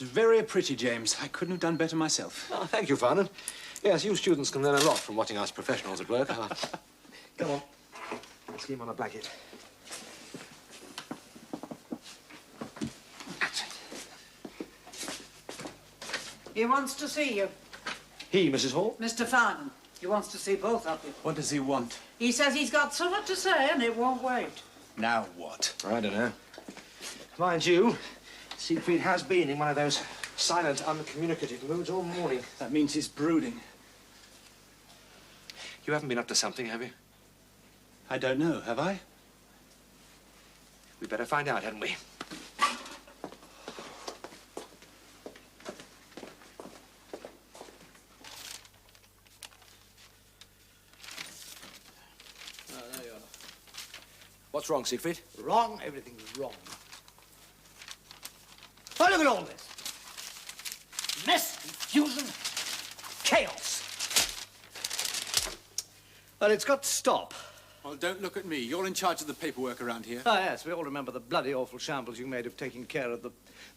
It's very pretty, James. I couldn't have done better myself. Oh, thank you, Farnan. Yes, you students can learn a lot from watching us professionals at work. Come on. Let's get him on a blanket. He wants to see you. He, Mrs. Hall? Mr. Farnan. He wants to see both of you. What does he want? He says he's got something to say and it won't wait. Now what? I don't know. Mind you, Siegfried has been in one of those silent, uncommunicative moods all morning. That means he's brooding. You haven't been up to something, have you? I don't know, have I? We'd better find out, hadn't we? There you are. What's wrong, Siegfried? Wrong? Everything's wrong. Oh, look at all this. Mess, confusion, chaos. Well, it's got to stop. Well, don't look at me. You're in charge of the paperwork around here. Ah, yes, we all remember the bloody awful shambles you made of taking care of the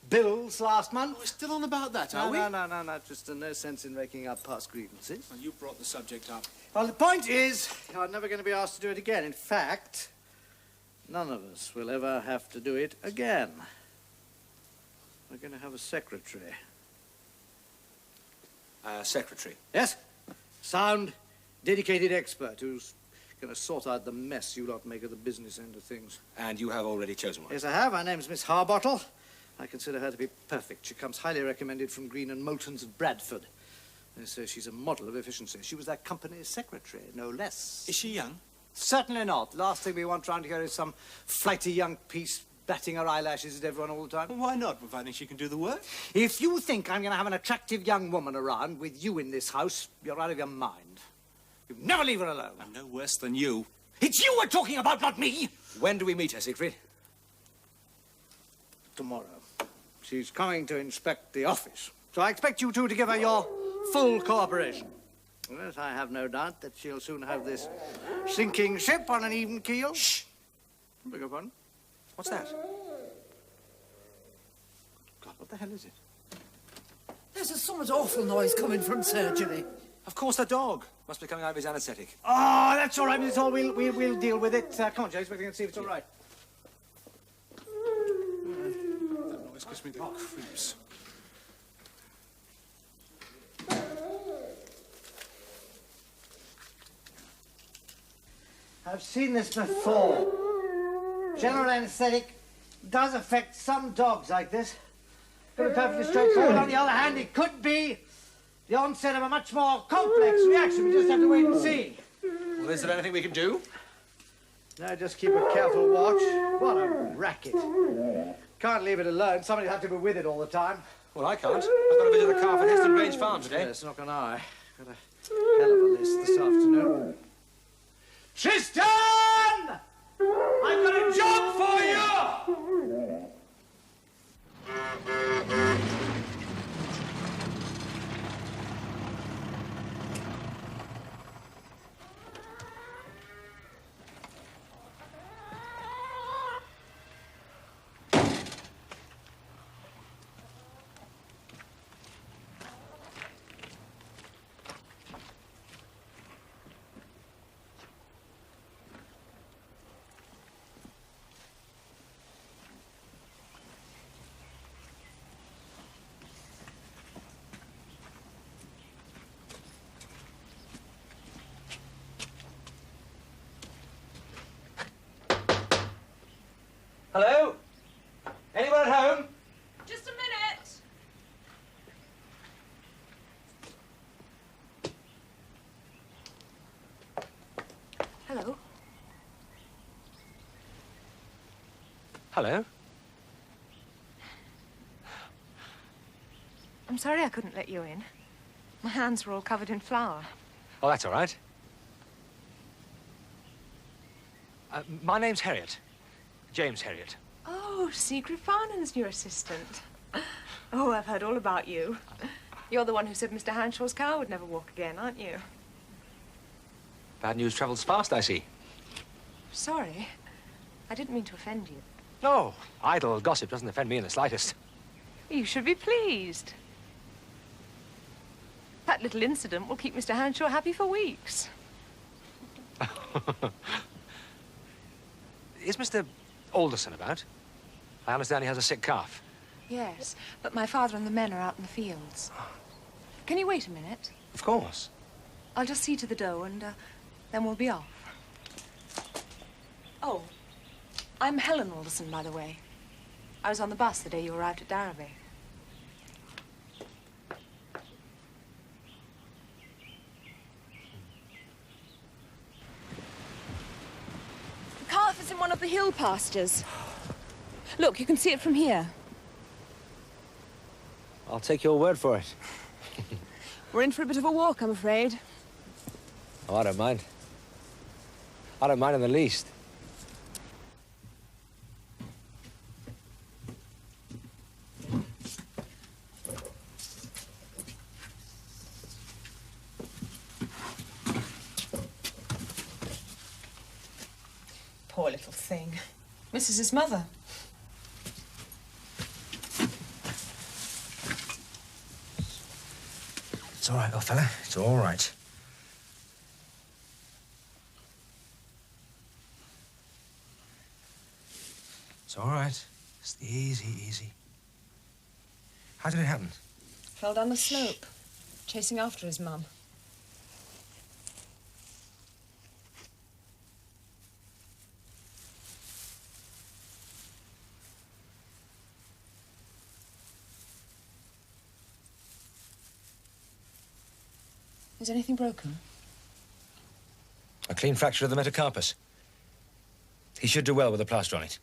bills last month. We're still on about that, are we? No, Tristan, no sense in raking up past grievances. Well, you brought the subject up. Well, the point is, you're never going to be asked to do it again. In fact, none of us will ever have to do it again. We're going to have a secretary. Secretary? Yes. Sound, dedicated expert who's going to sort out the mess you lot make of the business end of things. And you have already chosen one? Yes, I have. Her name's Miss Harbottle. I consider her to be perfect. She comes highly recommended from Green and Moulton's of Bradford. They say she's a model of efficiency. She was that company's secretary, no less. Is she young? Certainly not. The last thing we want round here is some flighty young piece batting her eyelashes at everyone all the time. Well, why not, providing she can do the work? If you think I'm going to have an attractive young woman around with you in this house, you're out of your mind. You never leave her alone. I'm no worse than you. It's you we're talking about, not me! When do we meet her, Siegfried? Tomorrow. She's coming to inspect the office. So I expect you two to give her your full cooperation. Yes, I have no doubt that she'll soon have this sinking ship on an even keel. Shh! Beg your pardon? What's that? God, what the hell is it? There's some awful noise coming from surgery. Of course, the dog. Must be coming out of his anaesthetic. Oh, that's all right, Miss Hall. We'll deal with it. Come on, James, we can see if it's all right. That noise gives me the creeps. I've seen this before. General anaesthetic does affect some dogs like this. Could be perfectly straightforward. On the other hand, it could be the onset of a much more complex reaction. We just have to wait and see. Well, is there anything we can do? No, just keep a careful watch. What a racket. Can't leave it alone. Somebody'll have to be with it all the time. Well, I can't. I've got to visit a calf at Heston Grange Farm today. Yes, not can I. Got a hell of a list this afternoon. Tristan! I've got a job for you! Hello? Anyone at home? Just a minute. Hello. Hello. I'm sorry I couldn't let you in. My hands were all covered in flour. Oh, that's all right. My name's Herriot. James Herriot. Oh, Siegfried Farnham's new assistant. Oh, I've heard all about you. You're the one who said Mr. Hanshaw's cow would never walk again, aren't you? Bad news travels fast, I see. Sorry. I didn't mean to offend you. No, idle gossip doesn't offend me in the slightest. You should be pleased. That little incident will keep Mr. Hanshaw happy for weeks. Is Mr. Alderson about? I understand he has a sick calf. Yes, but my father and the men are out in the fields. Can you wait a minute? Of course. I'll just see to the dough and then we'll be off. Oh, I'm Helen Alderson, by the way. I was on the bus the day you arrived at Darrowby. The calf is in one of the hill pastures. Look, you can see it from here. I'll take your word for it. We're in for a bit of a walk, I'm afraid. Oh, I don't mind. I don't mind in the least. Poor little thing. Misses his mother. It's all right, old fella. It's all right. It's all right. Just easy, easy. How did it happen? Fell down the slope, chasing after his mum. Is anything broken? A clean fracture of the metacarpus. He should do well with a plaster on it.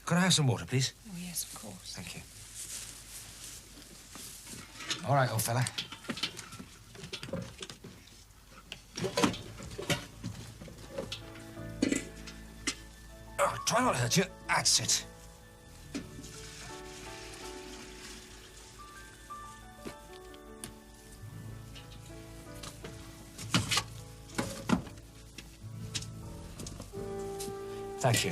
Could I have some water, please? Oh, yes, of course. Thank you. All right, old fella. Oh, try not to hurt you. That's it. Thank you.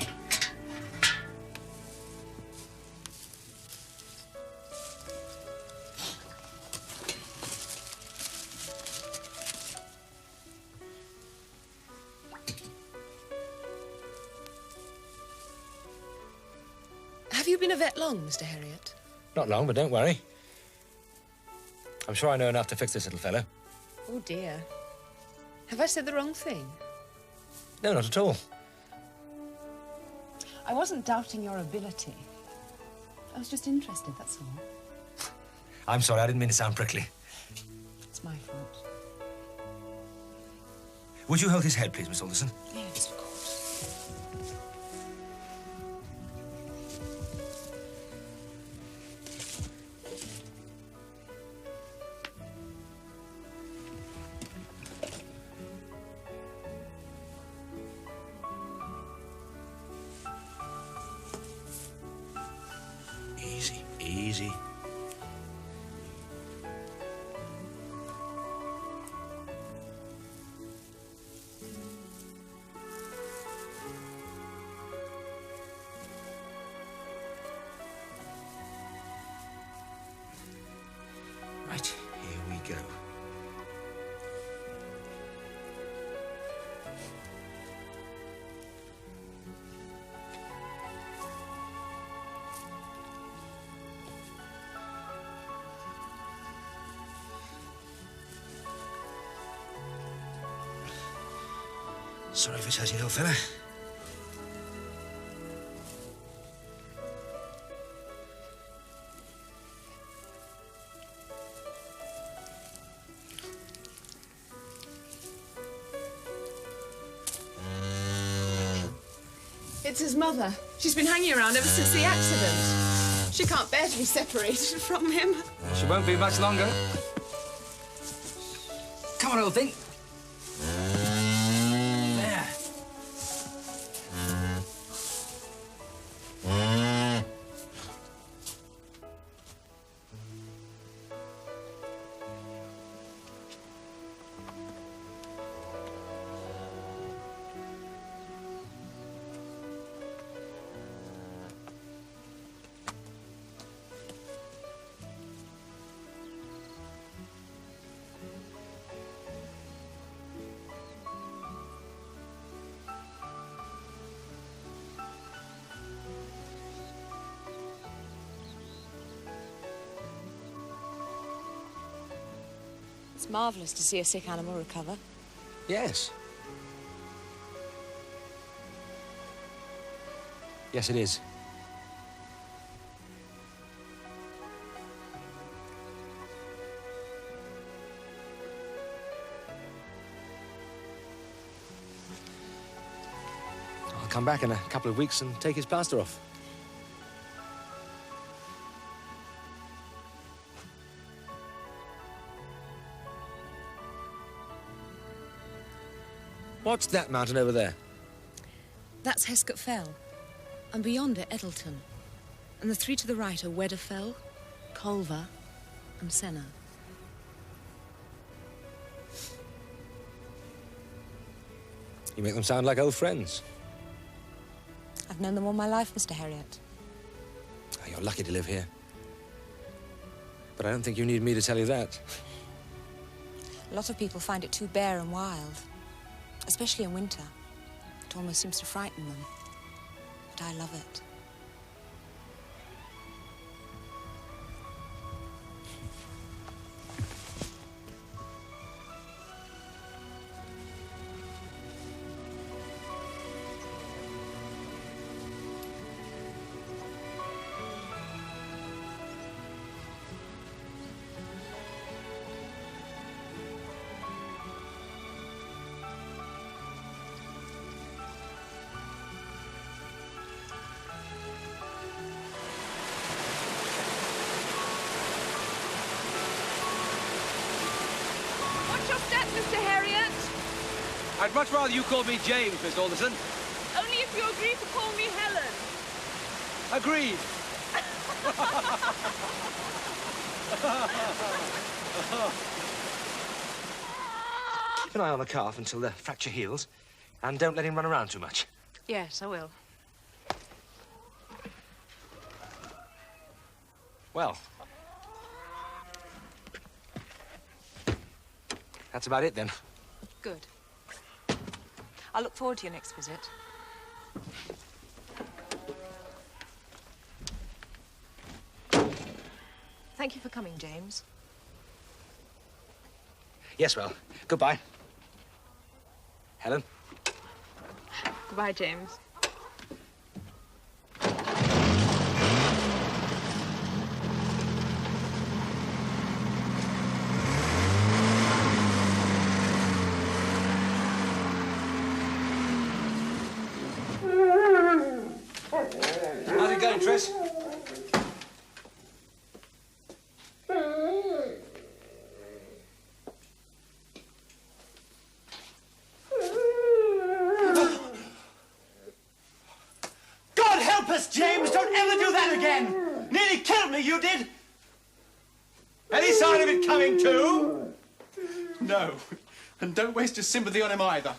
Have you been a vet long, Mr. Herriot? Not long, but don't worry. I'm sure I know enough to fix this little fellow. Oh, dear. Have I said the wrong thing? No, not at all. I wasn't doubting your ability. I was just interested, that's all. I'm sorry, I didn't mean to sound prickly. It's my fault. Would you hold his head, please, Miss Alderson? Yes, of course. Easy, easy. Right, here we go. Sorry if it's hurting, old fella. It's his mother. She's been hanging around ever since the accident. She can't bear to be separated from him. She won't be much longer. Come on, old thing. There. It's marvellous to see a sick animal recover. Yes. Yes, it is. I'll come back in a couple of weeks and take his plaster off. What's that mountain over there? That's Heskett Fell, and beyond it, Eddleton. And the three to the right are Wedderfell, Culver, and Senna. You make them sound like old friends. I've known them all my life, Mr. Herriot. Oh, you're lucky to live here. But I don't think you need me to tell you that. A lot of people find it too bare and wild, especially in winter. It almost seems to frighten them. But I love it. Mr. Herriot. I'd much rather you called me James, Miss Alderson. Only if you agree to call me Helen. Agreed. Keep an eye on the calf until the fracture heals, and don't let him run around too much. Yes, I will. Well, that's about it then. Good. I'll look forward to your next visit. Thank you for coming, James. Yes, well, goodbye. Helen? Goodbye, James. How's it going, Tris? God help us, James! Don't ever do that again! Nearly killed me, you did! Any sign of it coming too? No. And don't waste your sympathy on him either.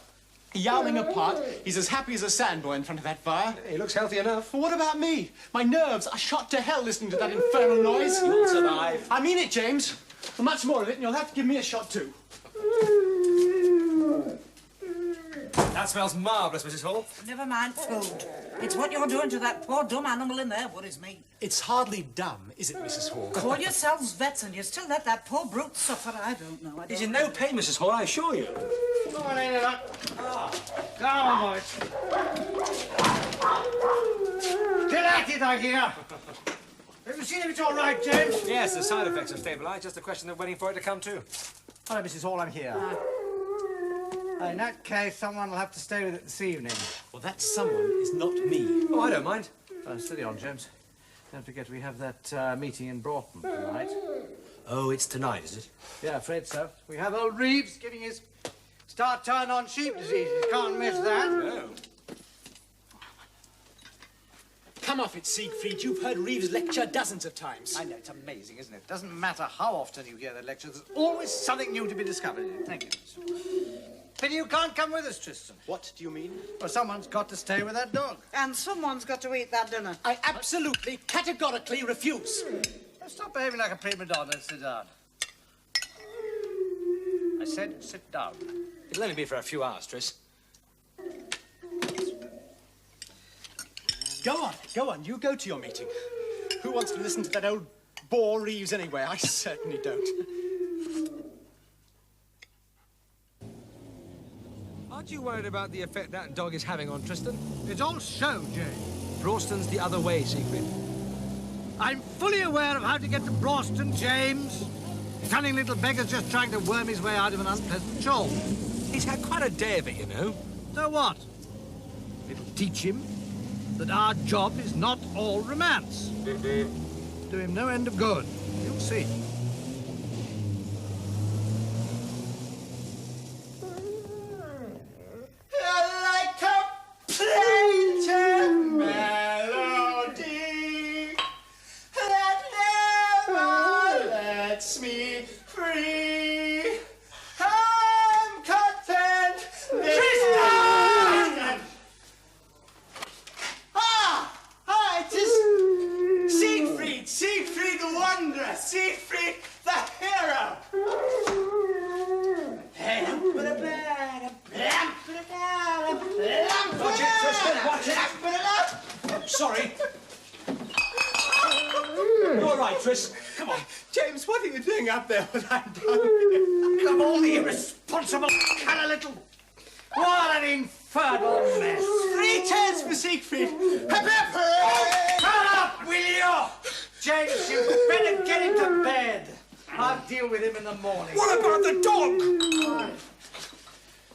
Yowling apart, he's as happy as a sandboy in front of that fire. He looks healthy enough. Well, what about me? My nerves are shot to hell listening to that infernal noise. You'll survive. I mean it, James. Much more of it, and you'll have to give me a shot too. That smells marvellous, Mrs. Hall. Never mind food. It's what you're doing to that poor dumb animal in there worries me. It's hardly dumb, is it, Mrs. Hall? Call yourselves vets and you still let that poor brute suffer. I don't know. He's in no pain, Mrs. Hall, I assure you. Come on, ain't it up? Come on, boys. Get at it, I hear. Have you seen if it's all right, James? Yes, the side effects are stabilised. Just a question of waiting for it to come to. Hello, Mrs. Hall, I'm here. In that case, someone will have to stay with it this evening. Well, that someone is not me. Oh, I don't mind. Steady on, James. Don't forget we have that meeting in Broughton tonight. Oh, it's tonight, is it? Yeah, afraid so. We have old Reeves getting his start turn on sheep disease. You can't miss that. No. Come off it, Siegfried. You've heard Reeves lecture dozens of times. I know, it's amazing, isn't it? Doesn't matter how often you hear the lecture, there's always something new to be discovered in it. Thank you. Pity you can't come with us, Tristan. What do you mean? Well, someone's got to stay with that dog. And someone's got to eat that dinner. I absolutely, categorically refuse. Now stop behaving like a prima donna and sit down. I said sit down. It'll only be for a few hours, Tris. Go on, you go to your meeting. Who wants to listen to that old bore Reeves anyway? I certainly don't. Aren't you worried about the effect that dog is having on Tristan? It's all show, James. Braunston's the other way, Siegfried. I'm fully aware of how to get to Braunston, James. The cunning little beggar's just trying to worm his way out of an unpleasant chore. He's had quite a day of it, you know. So what? It'll teach him that our job is not all romance. Do him no end of good. You'll see. Like a plaintive melody that never lets me free. I'm content. Tristan! Hi, it is Siegfried, Siegfried the Wanderer, Siegfried the Hero. Watch it, Tristan, watch it. Sorry. You all right, Tris? Come on. James, what are you doing up there when I'm down here? Come on, the irresponsible cunning little... What an infernal mess. 3 cheers for Siegfried. Shut up, will you? James, you better get him to bed. I'll deal with him in the morning. What about the dog?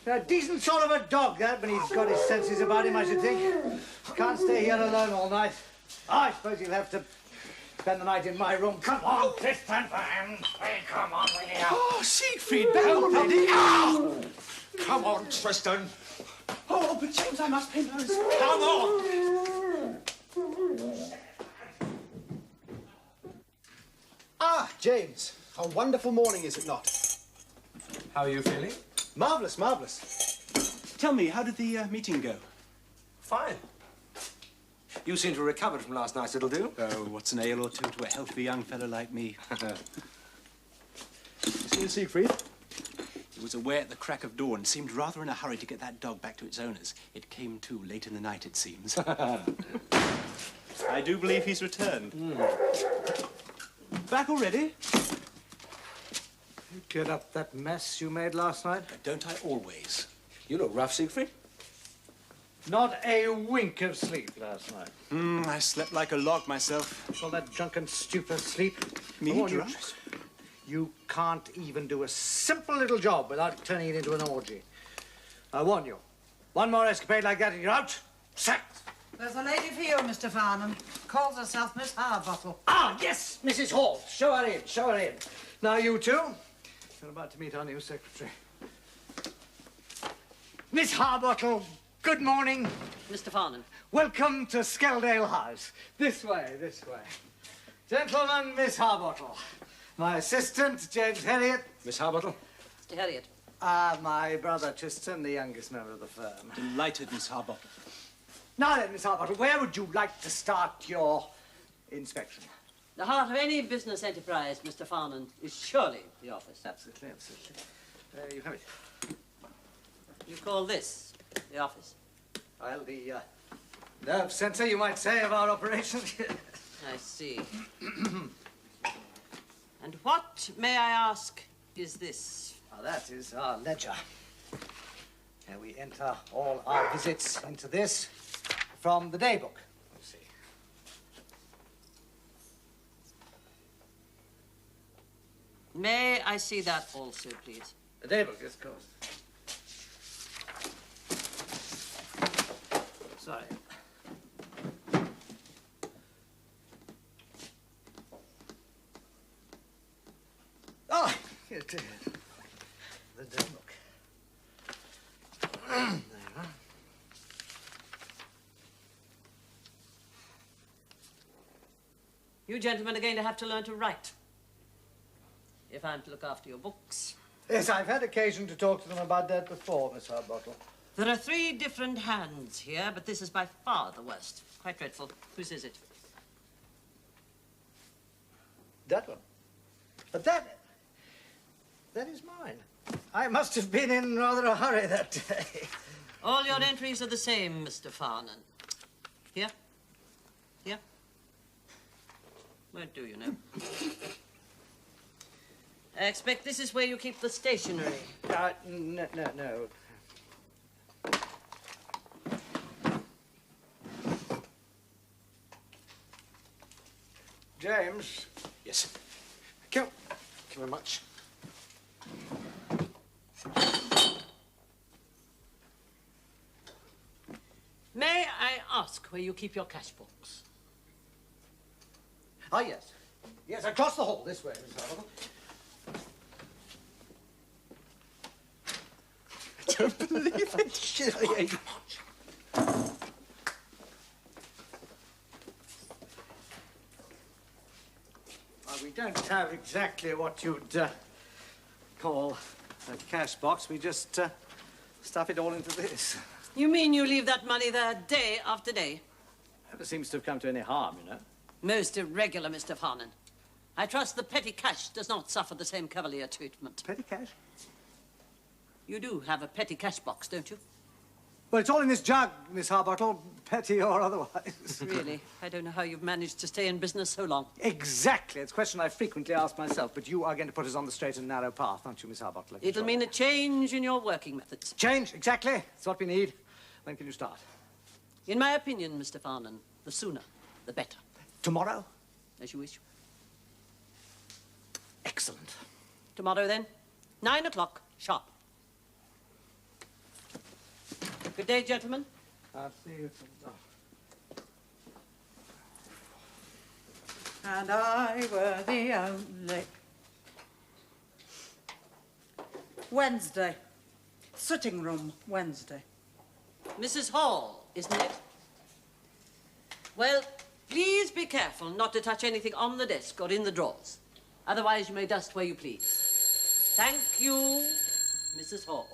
A decent sort of a dog, that, when he's got his senses about him, I should think. Can't stay here alone all night. I suppose he'll have to spend the night in my room. Come on, Tristan, for heaven's sake, come on, will you? Oh, Siegfried, back already. Oh! Come on, Tristan. Oh, but James, I must pay those. Come on. Ah, James. A wonderful morning, is it not? How are you feeling? Marvellous, marvellous. Tell me, how did the meeting go? Fine. You seem to have recovered from last night's little do. Oh, what's an ale or two to a healthy young fellow like me? See you, Siegfried. He was away at the crack of dawn, seemed rather in a hurry to get that dog back to its owners. It came to late in the night, it seems. I do believe he's returned. Back already? You cleared up that mess you made last night? Don't I always? You look rough, Siegfried. Not a wink of sleep last night. I slept like a log myself. All that drunken stupor sleep. Me I warn you, drunk? you can't even do a simple little job without turning it into an orgy. I warn you. One more escapade like that and you're out. Sacked. There's a lady for you, Mr. Farnham. Calls herself Miss Harbottle. Ah, yes, Mrs. Hall. Show her in, show her in. Now, you two, you're about to meet our new secretary. Miss Harbottle, good morning. Mr. Farnham. Welcome to Skeldale House. This way, this way. Gentlemen, Miss Harbottle. My assistant, James Herriot. Miss Harbottle? Mr. Herriot. My brother Tristan, the youngest member of the firm. Delighted, Miss Harbottle. Now then, Miss Harbottle, where would you like to start your inspection? The heart of any business enterprise, Mr. Farnham, is surely the office. Absolutely, absolutely. You have it. You call this the office? Well, the nerve center, you might say, of our operations. I see. And what, may I ask, is this? Now, that is our ledger. Here we enter all our visits into this from the daybook. Let's see. May I see that also, please? The daybook, yes, of course. Sorry. Oh, here it is. The daybook. There you are. You gentlemen are going to have to learn to write. If I'm to look after your books. Yes, I've had occasion to talk to them about that before, Miss Harbottle. There are 3 different hands here, but this is by far the worst. Quite dreadful. Whose is it? That one. But that is mine. I must have been in rather a hurry that day. All your entries are the same, Mr. Farnham. Here? Here? Won't do, you know. I expect this is where you keep the stationery. No. James. Yes. Thank you. Thank you very much. May I ask where you keep your cash box? Ah, yes. Yes, across the hall, this way, Miss Harville. I don't believe it. We don't have exactly what you'd call a cash box. We just stuff it all into this. You mean you leave that money there day after day? Never seems to have come to any harm, you know. Most irregular, Mr. Farnan. I trust the petty cash does not suffer the same cavalier treatment. Petty cash? You do have a petty cash box, don't you? Well, it's all in this jug, Miss Harbottle, petty or otherwise. Really? I don't know how you've managed to stay in business so long. Exactly. It's a question I frequently ask myself, but you are going to put us on the straight and narrow path, aren't you, Miss Harbottle? It'll mean a change in your working methods. Change, exactly. That's what we need. When can you start? In my opinion, Mr. Farnan, the sooner, the better. Tomorrow? As you wish. Excellent. Tomorrow, then, 9 o'clock, sharp. Good day, gentlemen. I'll see you And I were the only. Wednesday. Sitting room, Wednesday. Mrs. Hall, isn't it? Well, please be careful not to touch anything on the desk or in the drawers. Otherwise, you may dust where you please. Thank you, Mrs. Hall.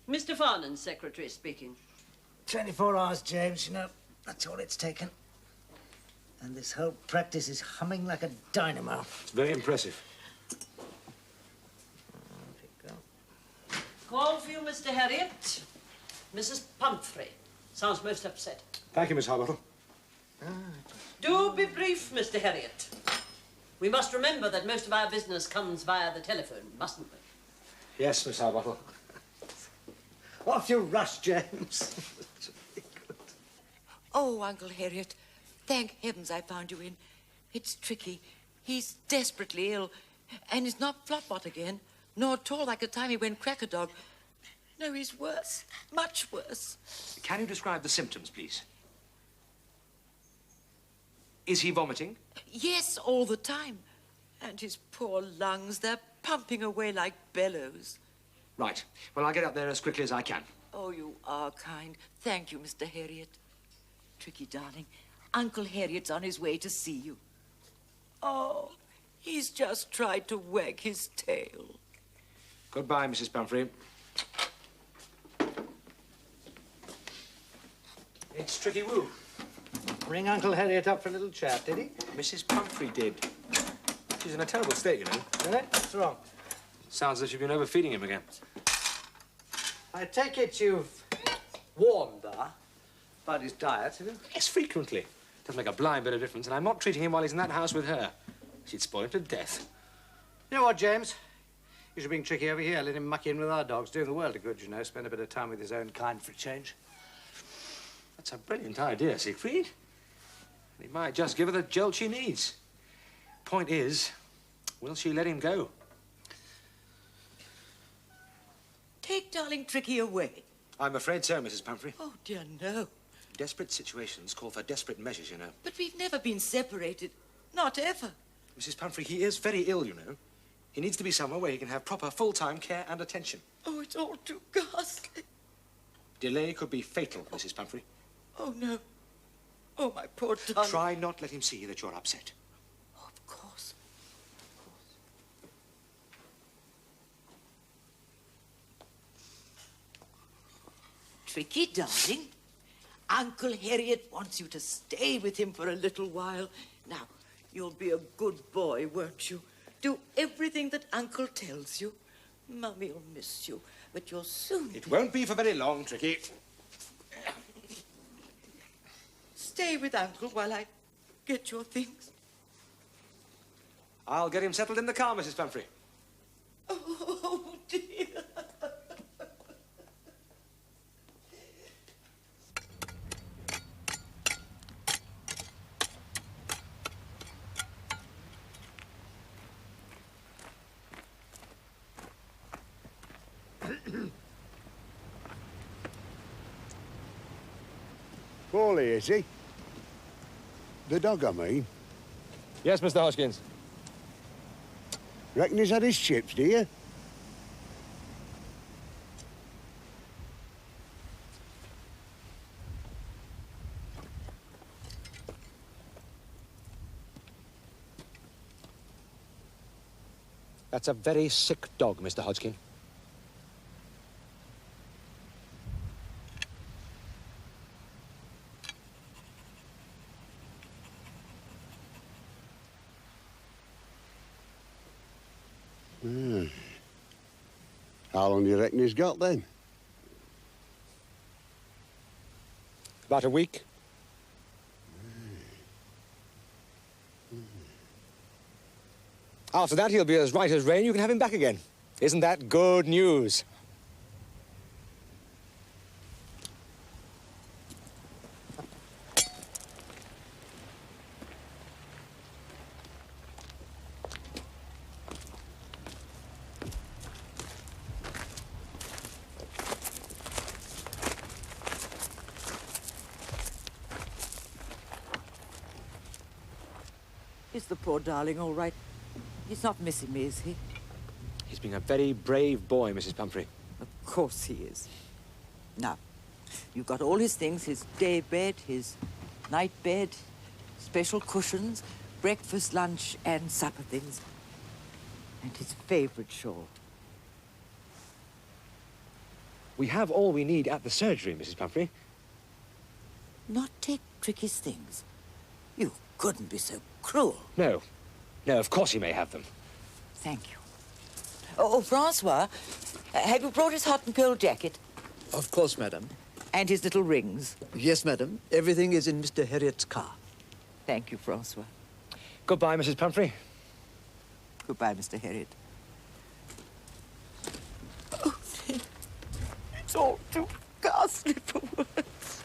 Mr. Farnan's secretary speaking. 24 hours, James, you know, that's all it's taken. And this whole practice is humming like a dynamo. It's very impressive. Call for you, Mr. Herriot. Mrs. Pumphrey. Sounds most upset. Thank you, Miss Harbottle. Do be brief, Mr. Herriot. We must remember that most of our business comes via the telephone, mustn't we? Yes, Miss Harbottle. Off you rush, James. Oh, Uncle Herriot, thank heavens I found you in. It's tricky. He's desperately ill, and he's not flopbot again, nor at all like the time he went cracker dog. No, he's worse, much worse. Can you describe the symptoms, please? Is he vomiting? Yes, all the time. And his poor lungs, they're pumping away like bellows. Right. Well, I'll get up there as quickly as I can. Oh, you are kind. Thank you, Mr. Herriot. Tricky, darling, Uncle Herriot's on his way to see you. Oh, he's just tried to wag his tail. Goodbye, Mrs. Pumphrey. It's Tricky Woo. Bring Uncle Herriot up for a little chat, did he? Mrs. Pumphrey did. She's in a terrible state, you know. Really? What's wrong? Sounds as if you've been overfeeding him again. I take it you've warned her about his diet, have you? Yes, frequently. Doesn't make a blind bit of difference, and I'm not treating him while he's in that house with her. She'd spoil him to death. You know what, James? You should bring Tricky over here. Let him muck in with our dogs. Doing the world of good, you know. Spend a bit of time with his own kind for a change. That's a brilliant idea, Siegfried. He might just give her the jolt she needs. Point is, will she let him go? Take darling Tricky away. I'm afraid so, Mrs. Pumphrey. Oh, dear, no. Desperate situations call for desperate measures, you know. But we've never been separated. Not ever. Mrs. Pumphrey, he is very ill, you know. He needs to be somewhere where he can have proper full-time care and attention. Oh, it's all too ghastly. Delay could be fatal, Mrs. Pumphrey. Oh, no. Oh, my poor darling. Try not let him see that you're upset. Oh, of course. Tricky, darling. Uncle Herriot wants you to stay with him for a little while. Now, you'll be a good boy, won't you? Do everything that Uncle tells you. Mummy'll miss you, but you'll soon... It won't be for very long, Tricky. Stay with Uncle while I get your things. I'll get him settled in the car, Mrs. Pumphrey. Oh, dear. Wally, is he? The dog, I mean. Yes, Mr. Hodgkins. Reckon he's had his chips, do you? That's a very sick dog, Mr. Hodgkin. How long do you reckon he's got, then? About a week. After that, he'll be as right as rain. You can have him back again. Isn't that good news? Is the poor darling all right? He's not missing me, is he? He's been a very brave boy, Mrs. Pumphrey. Of course he is. Now, you've got all his things, his day bed, his night bed, special cushions, breakfast, lunch, and supper things. And his favorite shawl. We have all we need at the surgery, Mrs. Pumphrey. Not take Tricky's things. You couldn't be so cruel. No. No, of course he may have them. Thank you. Oh, Francois, have you brought his hot and cold jacket? Of course, madam. And his little rings? Yes, madam. Everything is in Mr. Herriot's car. Thank you, Francois. Goodbye, Mrs. Pumphrey. Goodbye, Mr. Herriot. Oh, it's all too ghastly for words.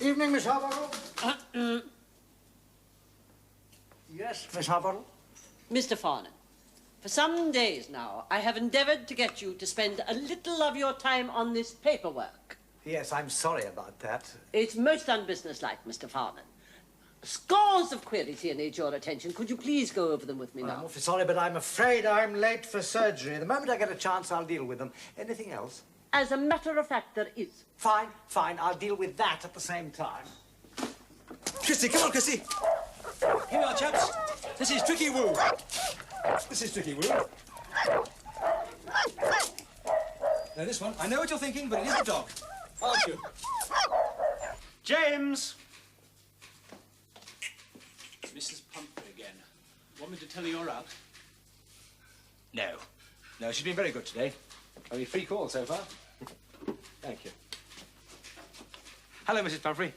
Evening, Miss Harbottle. Yes, Miss Harbottle? Mr. Farnham, for some days now, I have endeavoured to get you to spend a little of your time on this paperwork. Yes, I'm sorry about that. It's most unbusinesslike, Mr. Farnham. Scores of queries here need your attention. Could you please go over them with me Well, now? I'm awfully sorry, but I'm afraid I'm late for surgery. The moment I get a chance, I'll deal with them. Anything else? As a matter of fact, there is. Fine, fine. I'll deal with that at the same time. Chrissy, come on, Chrissy. Here we are, chaps. This is Tricky Woo. This is Tricky Woo. Now, this one, I know what you're thinking, but it is a dog. Aren't you? James! Mrs. Pumphrey again. Want me to tell her you're out? No. No, she's been very good today. Only 3 calls so far. Thank you. Hello, Mrs. Pumphrey.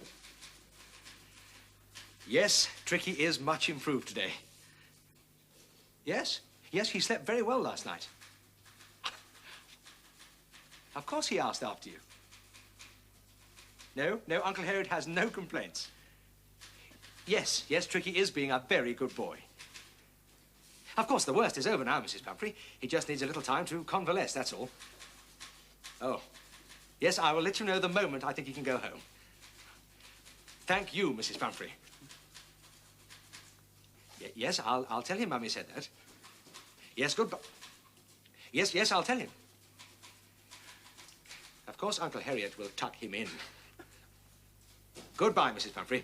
Yes, Tricky is much improved today. Yes? Yes, he slept very well last night. Of course he asked after you. No, no, Uncle Herriot has no complaints. Yes, yes, Tricky is being a very good boy. Of course, the worst is over now, Mrs. Pumphrey. He just needs a little time to convalesce, that's all. Oh. Yes, I will let you know the moment I think he can go home. Thank you, Mrs. Pumphrey. Yes, I'll tell him Mummy said that. Yes, goodbye. Yes, yes, I'll tell him. Of course, Uncle Herriot will tuck him in. Goodbye, Mrs. Pumphrey.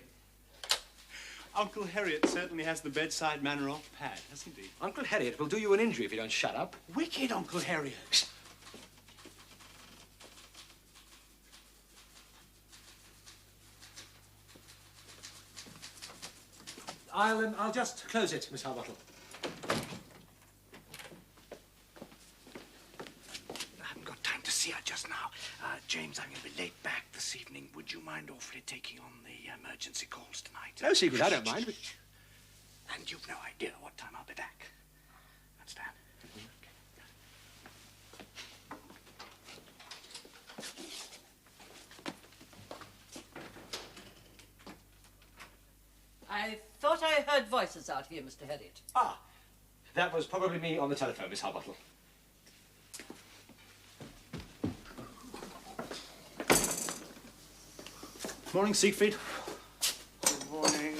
Uncle Herriot certainly has the bedside manner off pat, hasn't he? Uncle Herriot will do you an injury if you don't shut up. Wicked Uncle Herriot. I'll just close it, Miss Harbottle. I haven't got time to see her just now. James, I'm going to be late back this mind awfully taking on the emergency calls tonight? No, Siegfried, I don't mind. But... And you've no idea what time I'll be back. Understand? I thought I heard voices out here, Mr. Herriot. Ah, that was probably me on the telephone, Miss Harbottle. Morning, Siegfried. Good morning.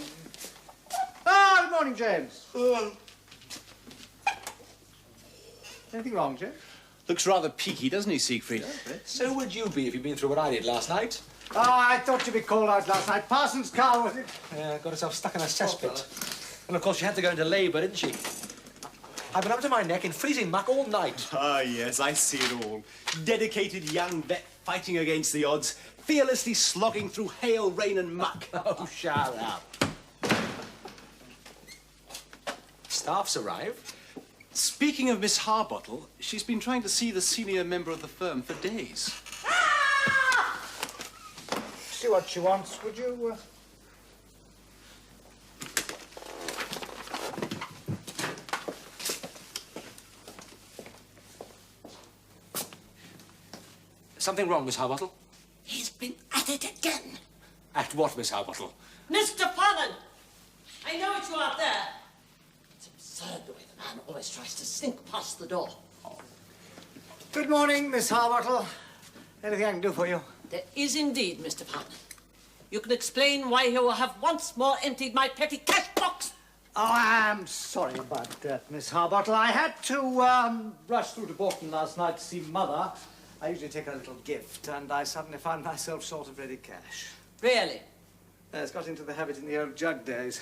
Ah, good morning, James. Anything wrong, James? Looks rather peaky, doesn't he, Siegfried? So would you be if you'd been through what I did last night. Oh, I thought you'd be called out last night. Parsons' car, was it? Yeah, got herself stuck in a cesspit. And of course she had to go into labour, didn't she? I've been up to my neck in freezing muck all night. Ah, yes, I see it all. Dedicated young vet fighting against the odds, fearlessly slogging through hail, rain and muck. Oh, shut up. Staff's arrived. Speaking of Miss Harbottle, she's been trying to see the senior member of the firm for days. See what she wants, would you? Something wrong, Miss Harbottle? He's been at it again. At what, Miss Harbottle? Mr. Farnan! I know it's you out there. It's absurd the way the man always tries to sneak past the door. Good morning, Miss Harbottle. Anything I can do for you? There is indeed, Mr. Farnan. You can explain why you have once more emptied my petty cash box. Oh, I'm sorry about that, Miss Harbottle. I had to rush through to Bolton last night to see Mother. I usually take her a little gift, and I suddenly found myself short of ready cash. Really? It's got into the habit in the old jug days.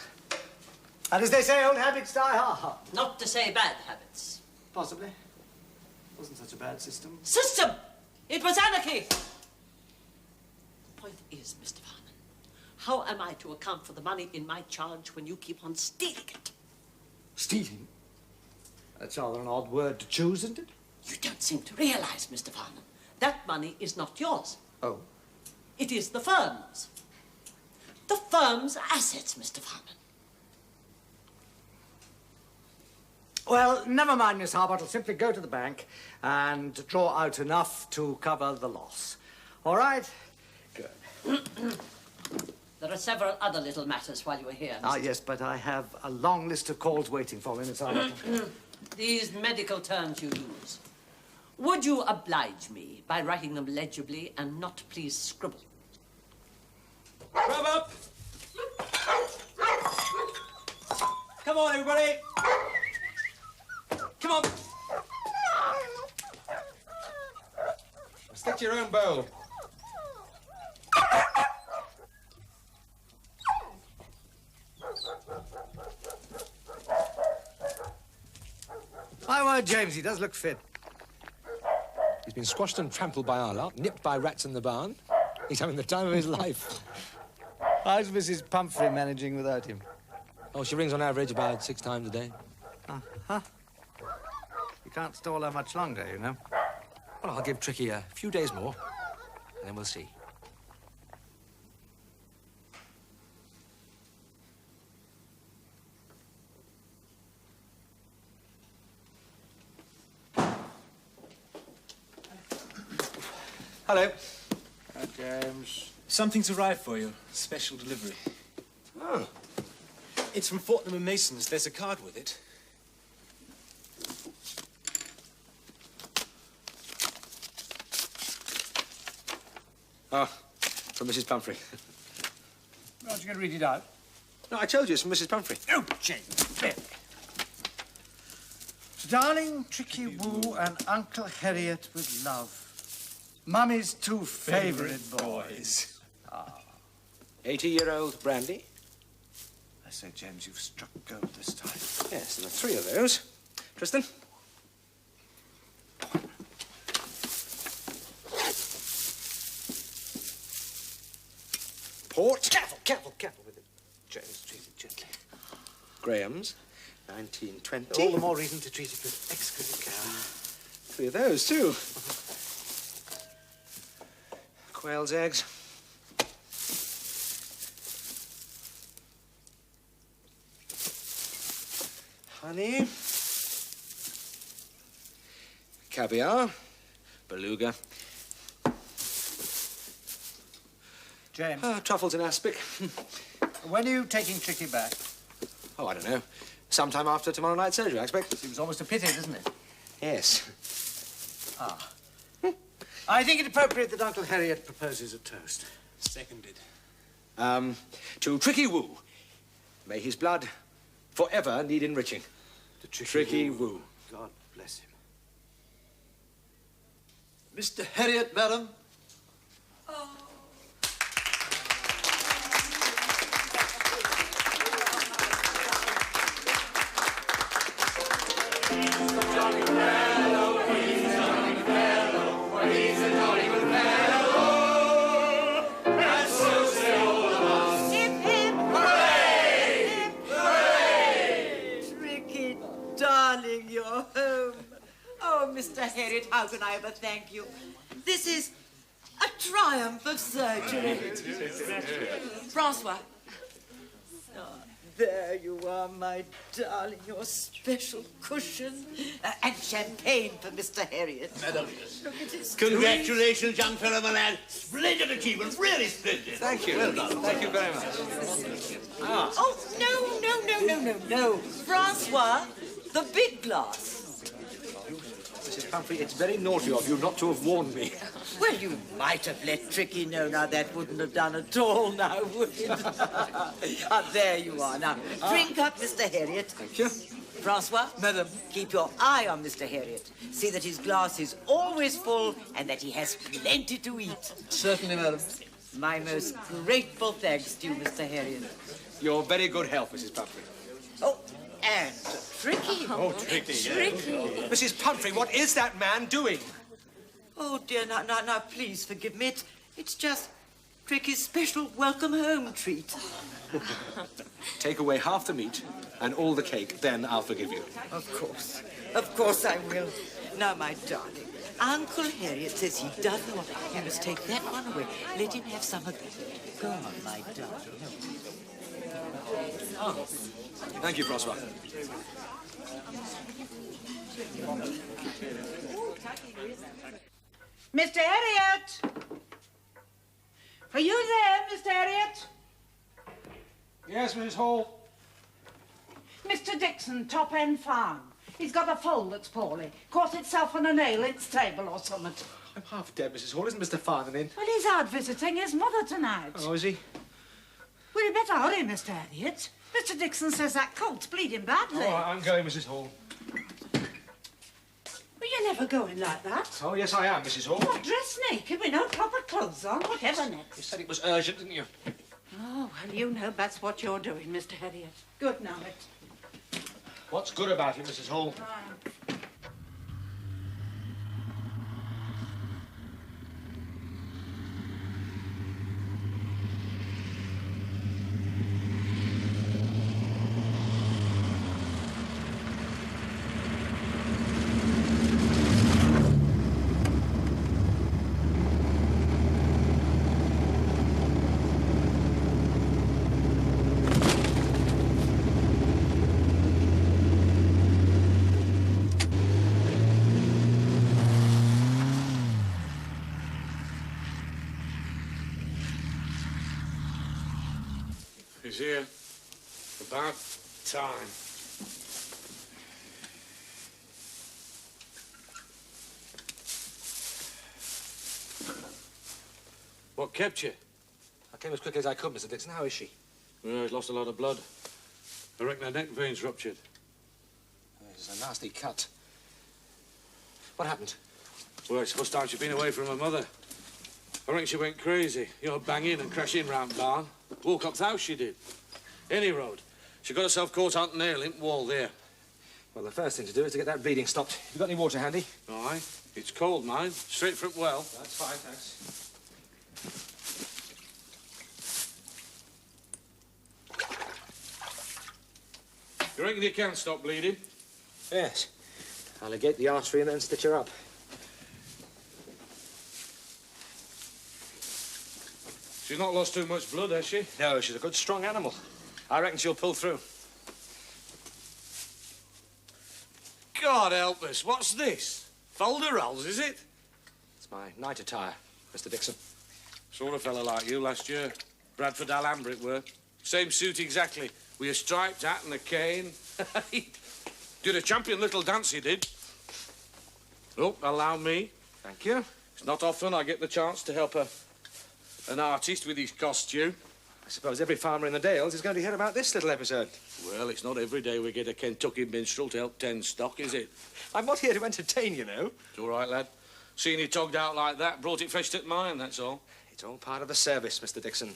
And as they say, old habits die hard. Not to say bad habits. Possibly. Wasn't such a bad system. System! It was anarchy! The point is, Mr. Farnan, how am I to account for the money in my charge when you keep on stealing it? Stealing? That's rather an odd word to choose, isn't it? You don't seem to realize, Mr. Farnan, that money is not yours. Oh. It is the firm's. The firm's assets, Mr. Farnan. Well, never mind, Miss Harbottle. Simply go to the bank and draw out enough to cover the loss. All right? Good. There are several other little matters while you are here, Mr. Ah, yes, but I have a long list of calls waiting for me, Miss Harbottle. These medical terms you use. Would you oblige me by writing them legibly and not please scribble? Grab up! Come on, everybody! Come on! Stick to your own bowl. My word, James, he does look fit. He's been squashed and trampled by our lot, nipped by rats in the barn. He's having the time of his life. How's Mrs. Pumphrey managing without him? Oh, she rings on average about 6 times a day. Uh-huh. You can't stall her much longer, you know. Well, I'll give Tricky a few days more, and then we'll see. Hello. Hi, James. Something's arrived for you. Special delivery. Oh. It's from Fortnum & Mason's. There's a card with it. Ah, from Mrs. Pumphrey. Aren't you going to read it out? No, I told you it's from Mrs. Pumphrey. Oh, James. To darling Tricky Woo and Uncle Herriot with love. Mummy's 2 favourite boys. 80-year-old brandy. I say, James, you've struck gold this time. Yes, there are 3 of those. Tristan? Port. Careful with it. James, treat it gently. Graham's, 1920. All the more reason to treat it with exquisite care. 3 of those, too. Quail's eggs. honey. Caviar. Beluga. James. Truffles in aspic. When are you taking Tricky back? Oh, I don't know. Sometime after tomorrow night's surgery, I expect. Seems almost a pity, doesn't it? Yes. Ah. I think it appropriate that Uncle Herriot proposes a toast. Seconded. To Tricky Woo. May his blood forever need enriching. The Tricky Woo. God bless him. Mr. Herriot, madam. Darling, you're home. Oh, Mr. Herriot, how can I ever thank you? This is a triumph of surgery. Francois. Oh, there you are, my darling, your special cushion. And champagne for Mr. Herriot. Madam. Look at his Congratulations, young fellow, my lad. Splendid achievement, really splendid. Thank you. Well done. Thank you very much. Ah. Oh, no. Francois, the big glass. Mrs. Pumphrey, it's very naughty of you not to have warned me. Well, you might have let Tricky know. Now, that wouldn't have done at all, now, would it? There you are. Now, drink up, Mr. Herriot. Thank you. Francois, madam, keep your eye on Mr. Herriot. See that his glass is always full and that he has plenty to eat. Certainly, madam. My most grateful thanks to you, Mr. Herriot. Your very good health, Mrs. Pumphrey. Oh, and Tricky. Oh, Tricky. Tricky. Mrs. Pumphrey, what is that man doing? Oh, dear, now, please forgive me. It's just Tricky's special welcome home treat. Take away half the meat and all the cake, then I'll forgive you. Of course I will. Now, my darling, Uncle Herriot says he doesn't want it. You must take that one away. Let him have some of it. Go on, my darling. Oh. Thank you, Francois. Mr. Herriot! Are you there, Mr. Herriot? Yes, Mrs. Hall. Mr. Dixon, Top End Farm. He's got a foal that's poorly. Caught itself on a nail in its table or something. I'm half dead, Mrs. Hall. Isn't Mr. Farnan in? Well, he's out visiting his mother tonight. Oh, is he? Well, you better hurry, Mr. Herriot. Mr. Dixon says that colt's bleeding badly. Oh, I'm going, Mrs. Hall. Well, you're never going like that. Oh, yes, I am, Mrs. Hall. What, dressed naked with no proper clothes on? Whatever next? You said it was urgent, didn't you? Oh, well, you know that's what you're doing, Mr. Herriot. Good night. What's good about it, Mrs. Hall? He's here. About time. What kept you? I came as quickly as I could, Mr. Dixon. How is she? Well, he's lost a lot of blood. I reckon her neck vein's ruptured. It's a nasty cut. What happened? Well, it's the first time she's been away from her mother. I reckon she went crazy. You know, banging and crashing round barn. Woolcock's house she did. Any road. She got herself caught on the nail in wall there. Well, the first thing to do is to get that bleeding stopped. Have you got any water handy? Aye. It's cold, mine. Straight from well. That's fine, thanks. You reckon you can stop bleeding? Yes. I'll ligate the artery and then stitch her up. She's not lost too much blood, has she? No, she's a good, strong animal. I reckon she'll pull through. God help us, what's this? Folderols, is it? It's my night attire, Mr. Dixon. Saw a fella like you last year. Bradford Alhambra it were. Same suit exactly, with a striped hat and a cane. Did a champion little dance, he did. Oh, allow me. Thank you. It's not often I get the chance to help an artist with his costume. I suppose every farmer in the Dales is going to hear about this little episode. Well, it's not every day we get a Kentucky minstrel to help tend stock, is it? I'm not here to entertain, you know. It's all right, lad. Seeing you togged out like that brought it fresh to mind, that's all. It's all part of the service, Mr. Dixon.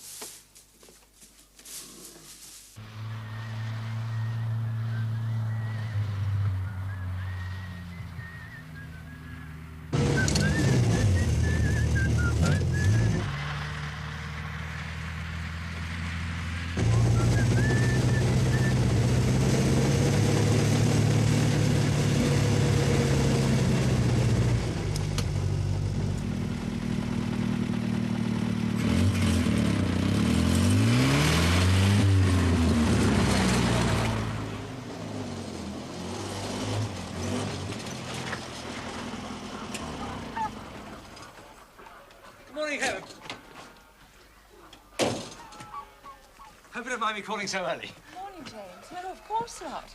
Hope you don't mind me calling so early. Morning, James. No, of course not.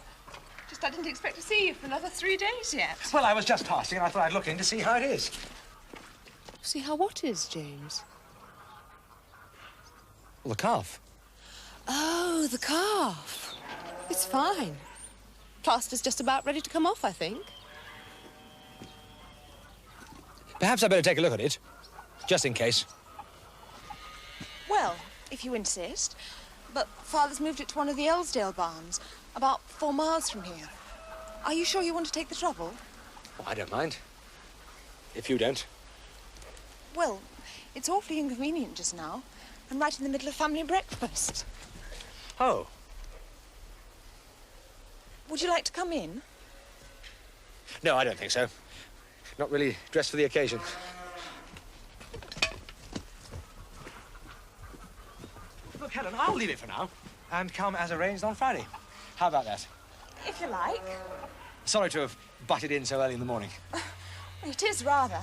Just I didn't expect to see you for another 3 days yet. Well, I was just passing and I thought I'd look in to see how it is. See how what is, James? Well, the calf. Oh, the calf. It's fine. Plaster's just about ready to come off, I think. Perhaps I'd better take a look at it, just in case. Well, if you insist. But Father's moved it to one of the Ellsdale barns, about 4 miles from here. Are you sure you want to take the trouble? Oh, I don't mind. If you don't. Well, it's awfully inconvenient just now. I'm right in the middle of family breakfast. Oh. Would you like to come in? No, I don't think so. Not really dressed for the occasion. Look, Helen, I'll leave it for now and come as arranged on Friday. How about that? If you like. Sorry to have butted in so early in the morning. It is rather.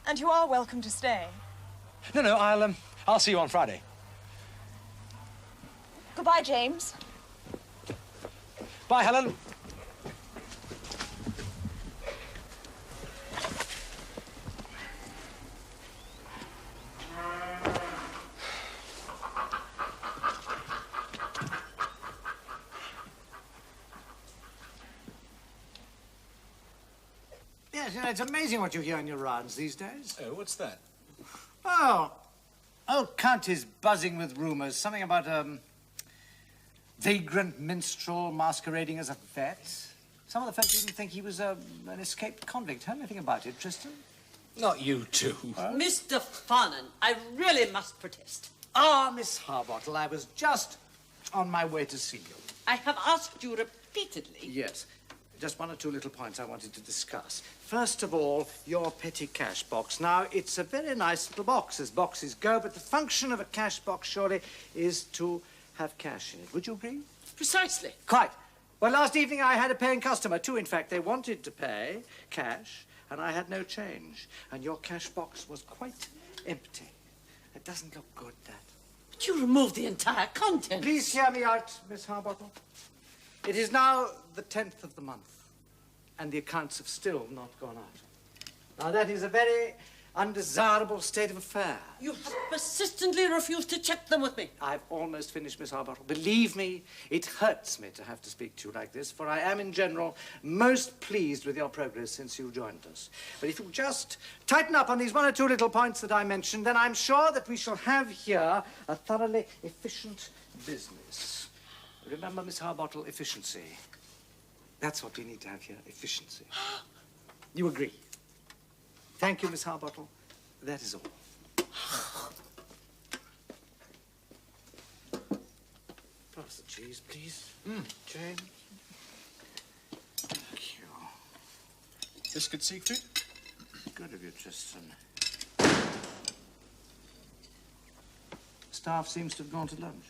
And you are welcome to stay. No, I'll see you on Friday. Goodbye, James. Bye, Helen. Yes, you know, it's amazing what you hear on your rounds these days. Oh, what's that? Oh, old Count is buzzing with rumours. Something about vagrant minstrel masquerading as a vet. Some of the folks even think he was an escaped convict. Heard anything about it, Tristan? Not you two. Mr. Farnan, I really must protest. Ah, Miss Harbottle, I was just on my way to see you. I have asked you repeatedly. Yes. Just 1 or 2 little points I wanted to discuss. First of all, your petty cash box. Now, it's a very nice little box, as boxes go, but the function of a cash box, surely, is to have cash in it. Would you agree? Precisely. Quite. Well, last evening I had a paying customer, too. In fact, they wanted to pay cash, and I had no change. And your cash box was quite empty. It doesn't look good, that. But you removed the entire contents. Please hear me out, Miss Harbottle. It is now the 10th of the month, and the accounts have still not gone out. Now, that is a very undesirable state of affairs. You have persistently refused to check them with me. I've almost finished, Miss Harbottle. Believe me, it hurts me to have to speak to you like this, for I am, in general, most pleased with your progress since you joined us. But if you just tighten up on these 1 or 2 little points that I mentioned, then I'm sure that we shall have here a thoroughly efficient business. Remember, Miss Harbottle, efficiency. That's what we need to have here, efficiency. You agree? Thank you, Miss Harbottle. That is all. Pass the cheese, please. Jane. Thank you. Biscuit, Siegfried? Good of you, Tristan. Staff seems to have gone to lunch.